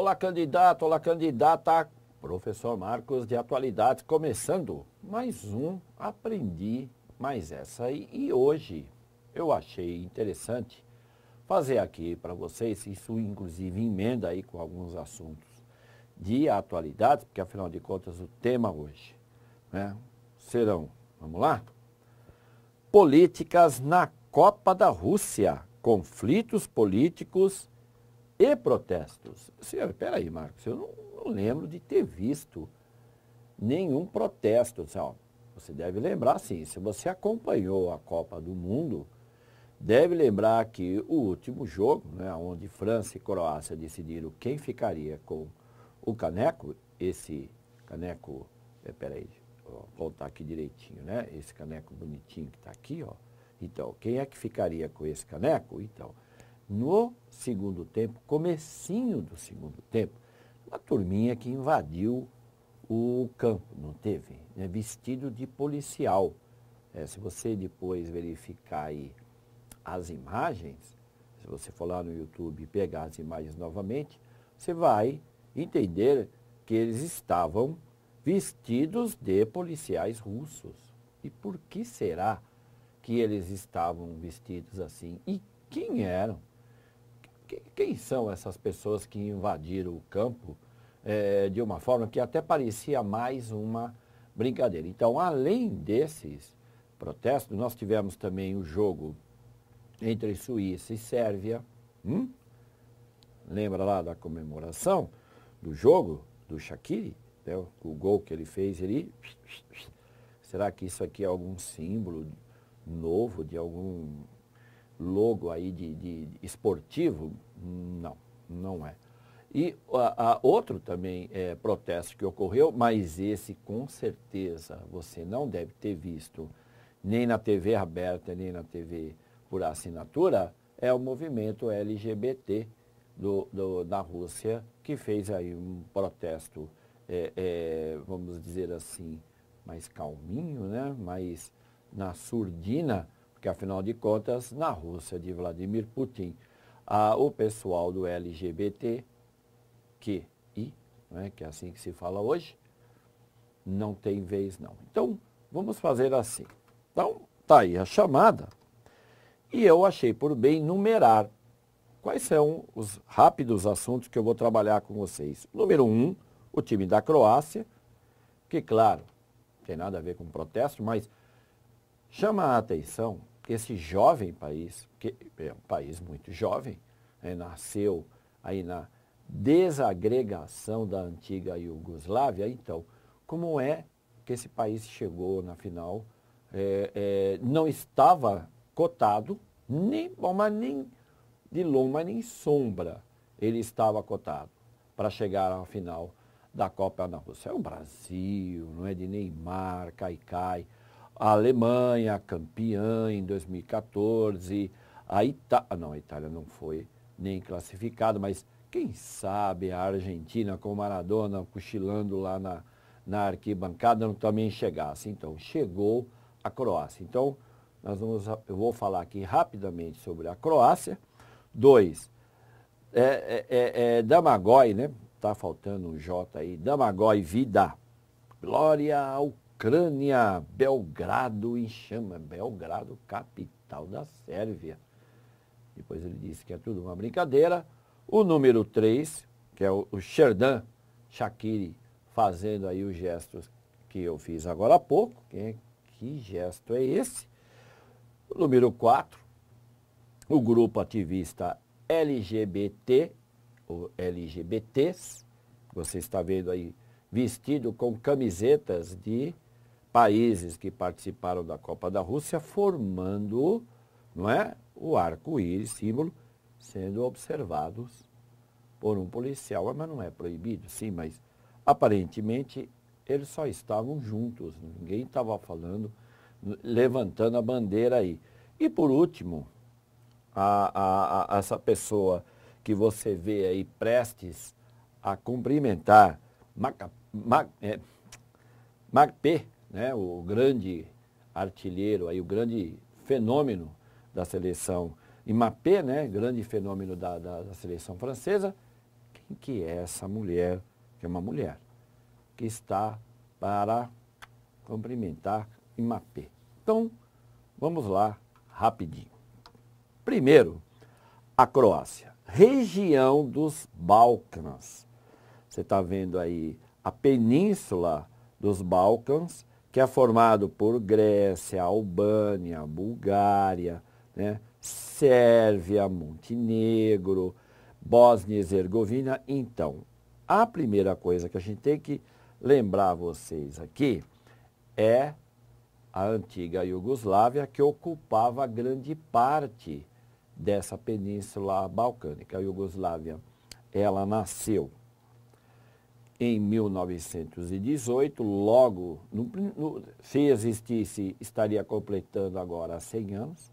olá candidata, professor Marcos de Atualidades, começando mais um Aprendi Mais Essa. E hoje eu achei interessante fazer aqui para vocês, isso inclusive emenda aí com alguns assuntos de atualidades, porque afinal de contas o tema hoje, né, serão, vamos lá? Políticas na Copa da Rússia, conflitos políticos e protestos. Espera aí, Marcos, eu não lembro de ter visto nenhum protesto. Você deve lembrar, sim, se você acompanhou a Copa do Mundo, deve lembrar que o último jogo, né, onde França e Croácia decidiram quem ficaria com o caneco, esse caneco, espera aí, vou apontar aqui direitinho, né, esse caneco bonitinho que está aqui, ó. Então, quem é que ficaria com esse caneco? Então, no segundo tempo, comecinho do segundo tempo, uma turminha que invadiu o campo, não teve? Né? Vestido de policial. Se você depois verificar aí as imagens, se você for lá no YouTube e pegar as imagens novamente, você vai entender que eles estavam vestidos de policiais russos. E por que será que eles estavam vestidos assim? E quem eram? Quem são essas pessoas que invadiram o campo de uma forma que até parecia mais uma brincadeira? Então, além desses protestos, nós tivemos também o jogo entre Suíça e Sérvia. Lembra lá da comemoração do jogo do Shaqiri? Né? O gol que ele fez, ele... Será que isso aqui é algum símbolo novo de algum logo aí de esportivo? Não, não é. E outro também protesto que ocorreu, mas esse com certeza você não deve ter visto nem na TV aberta, nem na TV por assinatura, é o movimento LGBT da Rússia, que fez aí um protesto, vamos dizer assim, mais calminho, né? Mais na surdina, porque, afinal de contas, na Rússia de Vladimir Putin, o pessoal do LGBTQI, né, que é assim que se fala hoje, não tem vez, não. Então, vamos fazer assim. Então, tá aí a chamada, e eu achei por bem numerar quais são os rápidos assuntos que eu vou trabalhar com vocês. Número 1, o time da Croácia, que, claro, não tem nada a ver com protesto, mas chama a atenção que esse jovem país, que é um país muito jovem, nasceu aí na desagregação da antiga Iugoslávia. Então, como é que esse país chegou na final? Não estava cotado, nem de longe, mas nem sombra ele estava cotado para chegar à final da Copa da Rússia. É o Brasil, não é de Neymar, Caicai. A Alemanha, campeã em 2014, a Itália não foi nem classificada, mas quem sabe a Argentina com Maradona cochilando lá na arquibancada não também chegasse. Então, chegou a Croácia. Então, eu vou falar aqui rapidamente sobre a Croácia. 2, Damagói, né? Tá faltando um J aí, Damagói Vida. Glória ao Ucrânia, Belgrado em chama, Belgrado, capital da Sérvia. Depois ele disse que é tudo uma brincadeira. O número 3, que é o Xherdan Shaqiri, fazendo aí os gestos que eu fiz agora há pouco. Que gesto é esse? O número 4, o grupo ativista LGBT, ou LGBTs, você está vendo aí, vestido com camisetas de países que participaram da Copa da Rússia, formando, não é, o arco-íris, símbolo, sendo observados por um policial. Mas não é proibido, sim, mas aparentemente eles só estavam juntos, ninguém estava falando, levantando a bandeira aí. E por último, essa pessoa que você vê aí prestes a cumprimentar Magpé, né, o grande artilheiro, aí, o grande fenômeno da seleção, e Mbappé, né, grande fenômeno da seleção francesa. Quem quem que é essa mulher, que é uma mulher, que está para cumprimentar Imapé. Então, vamos lá, rapidinho. Primeiro, a Croácia, região dos Balcãs. Você está vendo aí a península dos Balcãs, que é formado por Grécia, Albânia, Bulgária, né, Sérvia, Montenegro, Bósnia e Herzegovina. Então, a primeira coisa que a gente tem que lembrar vocês aqui é a antiga Iugoslávia, que ocupava grande parte dessa península balcânica. A Iugoslávia, ela nasceu em 1918, logo, se existisse, estaria completando agora 100 anos.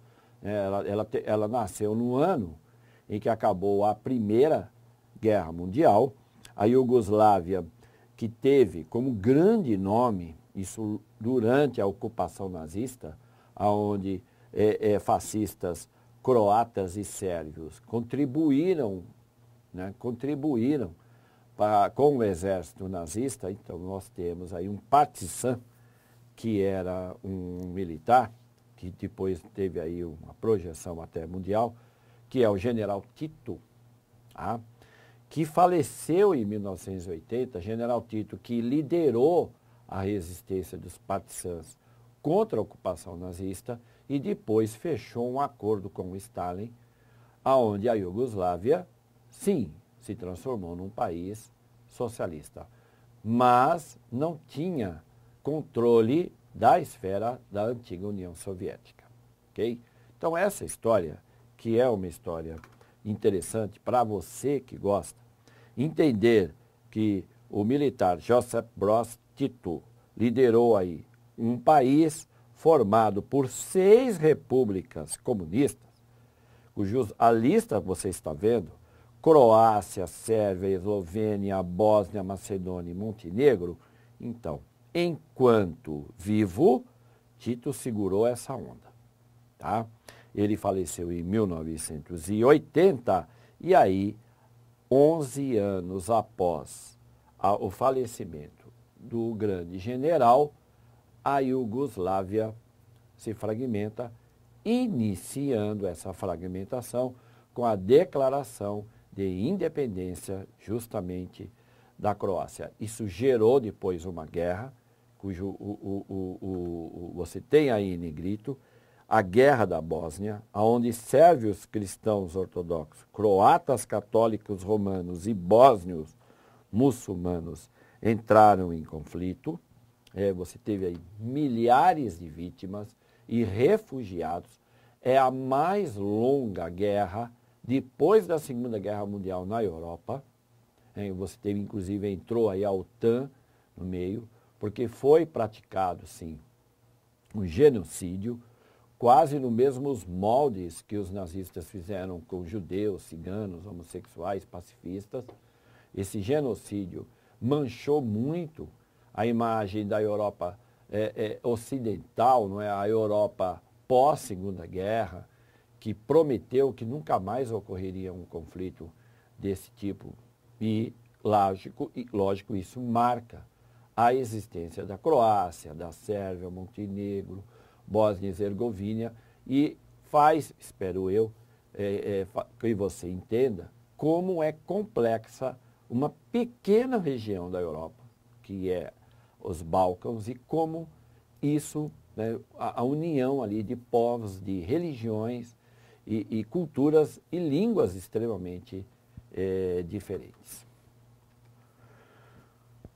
Ela nasceu no ano em que acabou a Primeira Guerra Mundial. A Iugoslávia, que teve como grande nome, isso durante a ocupação nazista, onde fascistas croatas e sérvios contribuíram com o exército nazista. Então, nós temos aí um Partizan, que era um militar, que depois teve aí uma projeção até mundial, que é o general Tito, tá? Que faleceu em 1980, general Tito, que liderou a resistência dos partisans contra a ocupação nazista e depois fechou um acordo com o Stalin, aonde a Iugoslávia, sim, se transformou num país socialista, mas não tinha controle da esfera da antiga União Soviética, ok? Então essa história, que é uma história interessante para você que gosta, entender que o militar Josip Broz Tito liderou aí um país formado por 6 repúblicas comunistas, a lista você está vendo, Croácia, Sérvia, Eslovênia, Bósnia, Macedônia e Montenegro. Então, enquanto vivo, Tito segurou essa onda, tá? Ele faleceu em 1980 e aí, 11 anos após o falecimento do grande general, a Iugoslávia se fragmenta, iniciando essa fragmentação com a declaração de independência justamente da Croácia. Isso gerou depois uma guerra, cujo você tem aí em negrito, a Guerra da Bósnia, onde sérvios cristãos ortodoxos, croatas católicos romanos e bósnios muçulmanos entraram em conflito. Você teve aí milhares de vítimas e refugiados. É a mais longa guerra depois da Segunda Guerra Mundial na Europa. Você teve, inclusive, entrou aí a OTAN no meio, porque foi praticado, sim, um genocídio, quase nos mesmos moldes que os nazistas fizeram com judeus, ciganos, homossexuais, pacifistas. Esse genocídio manchou muito a imagem da Europa ocidental, não é? A Europa pós-Segunda Guerra, que prometeu que nunca mais ocorreria um conflito desse tipo. E, lógico, isso marca a existência da Croácia, da Sérvia, Montenegro, Bósnia e Herzegovina, e faz, espero eu, que você entenda como é complexa uma pequena região da Europa, que é os Balcãs, e como isso, né, a união ali de povos, de religiões e culturas e línguas extremamente diferentes.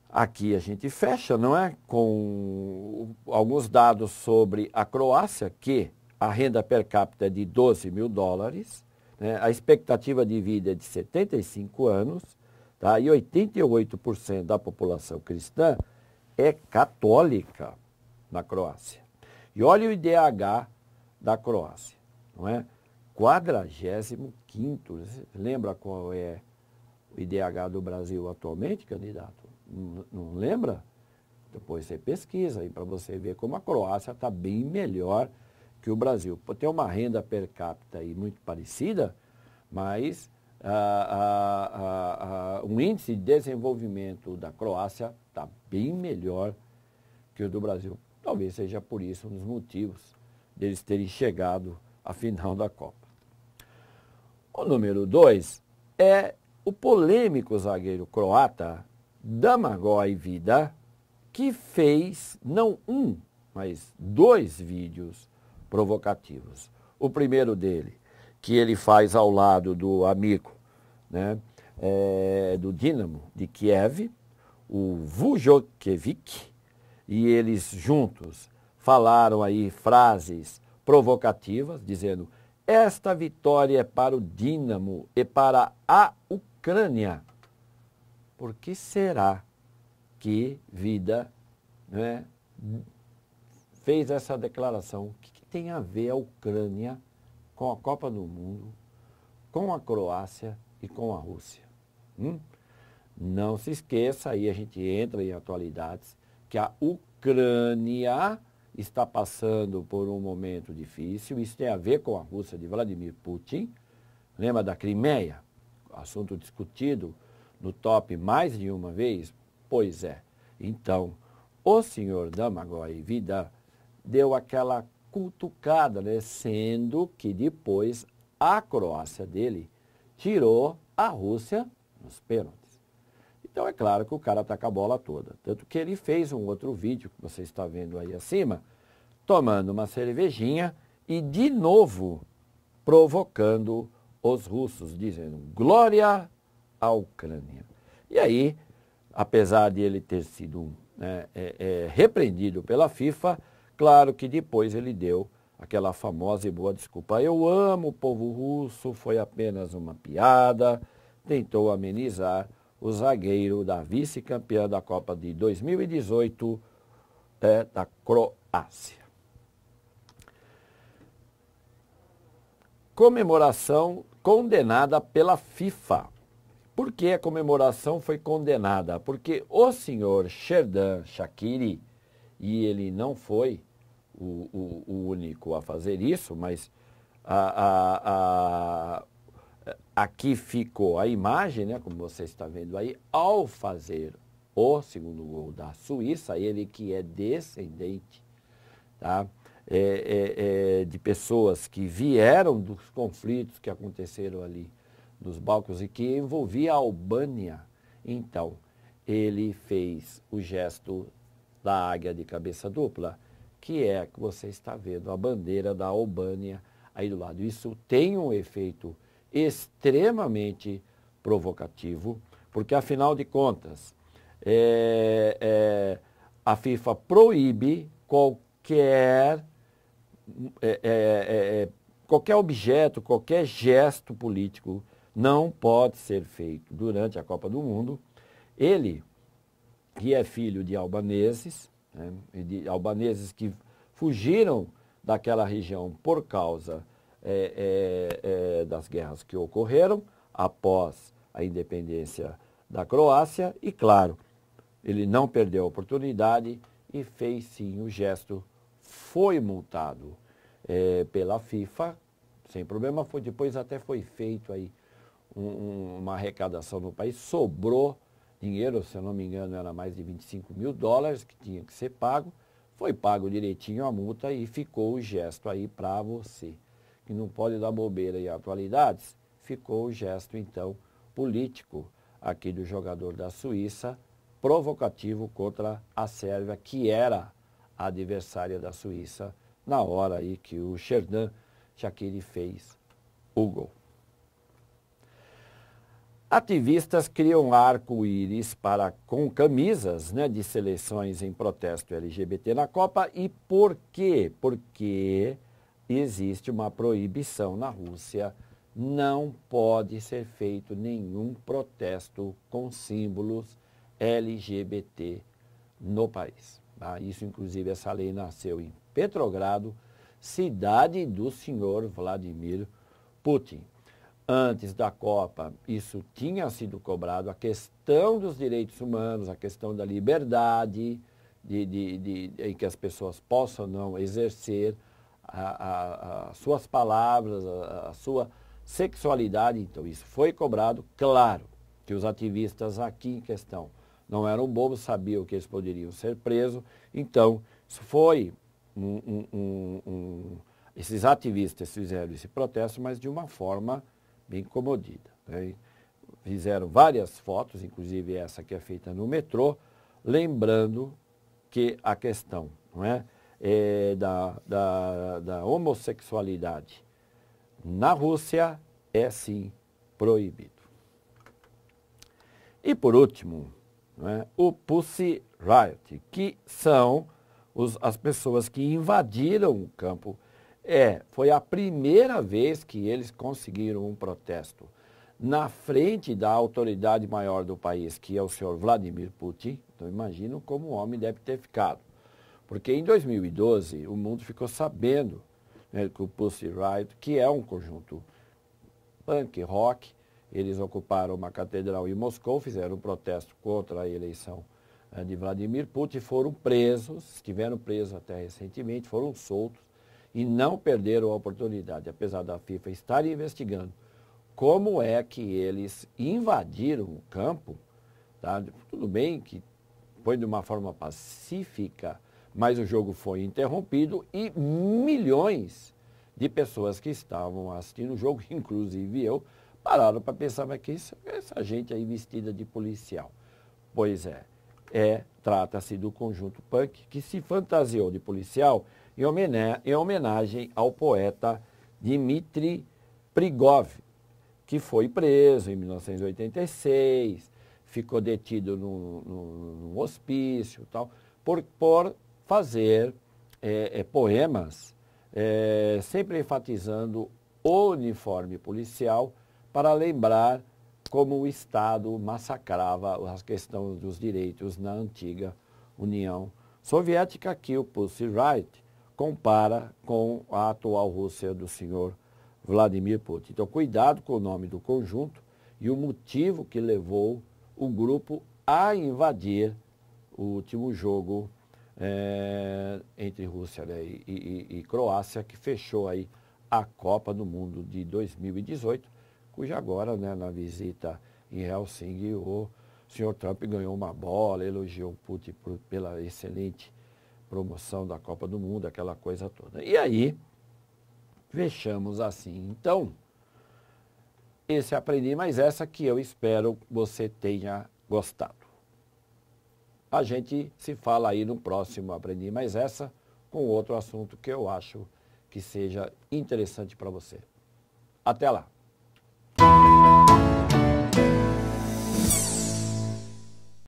Aqui a gente fecha, não é? Com alguns dados sobre a Croácia, que a renda per capita é de 12 mil dólares, né? A expectativa de vida é de 75 anos, tá? E 88% da população cristã é católica na Croácia. E olha o IDH da Croácia, não é? 45º. Lembra qual é o IDH do Brasil atualmente, candidato? Não lembra? Depois você pesquisa aí para você ver como a Croácia está bem melhor que o Brasil. Tem uma renda per capita aí muito parecida, mas o índice de desenvolvimento da Croácia está bem melhor que o do Brasil. Talvez seja por isso um dos motivos deles terem chegado à final da Copa. O número 2 é o polêmico zagueiro croata Domagoj Vida, que fez não um, mas 2 vídeos provocativos. O primeiro dele, que ele faz ao lado do amigo, né, do Dinamo de Kiev, o Vujokevic, e eles juntos falaram aí frases provocativas, dizendo: esta vitória é para o Dinamo e para a Ucrânia. Por que será que Vida, né, fez essa declaração? O que tem a ver a Ucrânia com a Copa do Mundo, com a Croácia e com a Rússia? Não se esqueça, aí a gente entra em atualidades, que a Ucrânia está passando por um momento difícil. Isso tem a ver com a Rússia de Vladimir Putin. Lembra da Crimeia? Assunto discutido no top mais de uma vez? Pois é. Então, o senhor Domagoj Vida deu aquela cutucada, né? Sendo que depois a Croácia dele tirou a Rússia nos pênaltis. Então é claro que o cara está com a bola toda. Tanto que ele fez um outro vídeo, que você está vendo aí acima, tomando uma cervejinha e de novo provocando os russos, dizendo glória à Ucrânia. E aí, apesar de ele ter sido repreendido pela FIFA, claro que depois ele deu aquela famosa e boa desculpa. Eu amo o povo russo, foi apenas uma piada, tentou amenizar o zagueiro da vice-campeã da Copa de 2018, da Croácia. Comemoração condenada pela FIFA. Por que a comemoração foi condenada? Porque o senhor Xherdan Shaqiri, e ele não foi o único a fazer isso, mas aqui ficou a imagem, né, como você está vendo aí, ao fazer o segundo gol da Suíça, ele que é descendente, tá, de pessoas que vieram dos conflitos que aconteceram ali nos Balcãs e que envolvia a Albânia. Então, ele fez o gesto da águia de cabeça dupla, que é que você está vendo a bandeira da Albânia aí do lado. Isso tem um efeito extremamente provocativo, porque afinal de contas, a FIFA proíbe qualquer objeto, qualquer gesto político não pode ser feito durante a Copa do Mundo. Ele, que é filho de albaneses, né, de albaneses que fugiram daquela região por causa das guerras que ocorreram após a independência da Croácia, e claro, ele não perdeu a oportunidade e fez sim o gesto, foi multado pela FIFA, sem problema, depois até foi feito aí uma arrecadação no país, sobrou dinheiro, se eu não me engano era mais de 25 mil dólares que tinha que ser pago, foi pago direitinho a multa e ficou o gesto aí para você, que não pode dar bobeira em atualidades, ficou o gesto então político aqui do jogador da Suíça, provocativo contra a Sérvia, que era a adversária da Suíça na hora aí que o Xherdan Shaqiri fez o gol. Ativistas criam arco-íris com camisas, né, de seleções em protesto LGBT na Copa. E por quê? Porque existe uma proibição na Rússia. Não pode ser feito nenhum protesto com símbolos LGBT no país. Tá? Isso, inclusive, essa lei nasceu em Petrogrado, cidade do senhor Vladimir Putin. Antes da Copa, isso tinha sido cobrado, a questão dos direitos humanos, a questão da liberdade, em que as pessoas possam não exercer as suas palavras, a sua homossexualidade. Então, isso foi cobrado. Claro que os ativistas aqui em questão não eram bobos, sabiam que eles poderiam ser presos. Então, isso foi esses ativistas fizeram esse protesto, mas de uma forma bem comedida, né? Fizeram várias fotos, inclusive essa que é feita no metrô, lembrando que a questão, não é, da homossexualidade na Rússia é sim proibido. E por último, não é, o Pussy Riot, que são as pessoas que invadiram o campo. Foi a primeira vez que eles conseguiram um protesto na frente da autoridade maior do país, que é o senhor Vladimir Putin. Então imagino como o homem deve ter ficado. Porque em 2012 o mundo ficou sabendo, né, que o Pussy Riot, que é um conjunto punk rock, eles ocuparam uma catedral em Moscou, fizeram um protesto contra a eleição de Vladimir Putin, foram presos, estiveram presos até recentemente, foram soltos e não perderam a oportunidade, apesar da FIFA estar investigando como é que eles invadiram o campo, tá? Tudo bem que foi de uma forma pacífica, mas o jogo foi interrompido e milhões de pessoas que estavam assistindo o jogo, inclusive eu, pararam para pensar, mas que essa gente aí vestida de policial? Pois trata-se do conjunto punk que se fantasiou de policial em homenagem ao poeta Dmitry Prigozhin, que foi preso em 1986, ficou detido num hospício, tal, por fazer poemas, sempre enfatizando o uniforme policial para lembrar como o Estado massacrava as questões dos direitos na antiga União Soviética, que o Pussy Riot compara com a atual Rússia do senhor Vladimir Putin. Então, cuidado com o nome do conjunto e o motivo que levou o grupo a invadir o último jogo entre Rússia, né, e Croácia, que fechou aí a Copa do Mundo de 2018, cuja agora, né, na visita em Helsinki, o senhor Trump ganhou uma bola, elogiou o Putin pela excelente promoção da Copa do Mundo, aquela coisa toda. E aí, fechamos assim. Então, esse Aprendi Mais Essa, que eu espero você tenha gostado. A gente se fala aí no próximo Aprendi Mais Essa, com outro assunto que eu acho que seja interessante para você. Até lá!